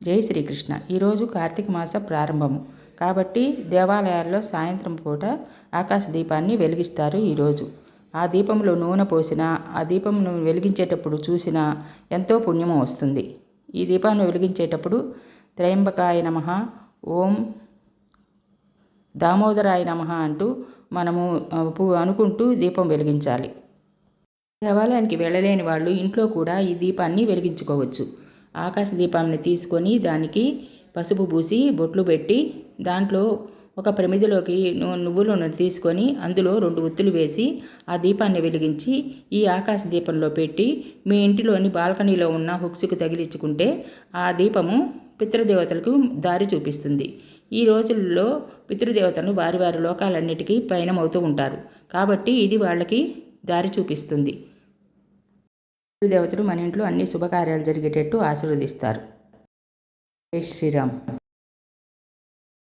జై శ్రీకృష్ణ. ఈరోజు కార్తీక మాస ప్రారంభము కాబట్టి దేవాలయాల్లో సాయంత్రం పూట ఆకాశ దీపాన్ని వెలిగిస్తారు. ఈరోజు ఆ దీపంలో నూనె పోసినా, ఆ దీపంను వెలిగించేటప్పుడు చూసినా ఎంతో పుణ్యము వస్తుంది. ఈ దీపాన్ని వెలిగించేటప్పుడు త్రయంబకాయ నమః, ఓం దామోదరాయ నమః అంటూ మనము అనుకుంటూ దీపం వెలిగించాలి. దేవాలయానికి వెళ్ళలేని వాళ్ళు ఇంట్లో కూడా ఈ దీపాన్ని వెలిగించుకోవచ్చు. ఆకాశ దీపాన్ని తీసుకొని దానికి పసుపు పూసి బొట్లు పెట్టి దాంట్లో ఒక ప్రమిదిలోకి నువ్వుల నూనె తీసుకొని అందులో 2 ఒత్తులు వేసి ఆ దీపాన్ని వెలిగించి ఈ ఆకాశ దీపంలో పెట్టి మీ ఇంటిలోని బాల్కనీలో ఉన్న హుక్స్కు తగిలించుకుంటే ఆ దీపము పితృదేవతలకు దారి చూపిస్తుంది. ఈ రోజుల్లో పితృదేవతలు వారి వారి లోకాలన్నిటికీ పయనమవుతూ ఉంటారు కాబట్టి ఇది వాళ్ళకి దారి చూపిస్తుంది. పితృదేవతలు మన ఇంట్లో అన్ని శుభకార్యాలు జరిగేటట్టు ఆశీర్వదిస్తారు. జై శ్రీరామ్.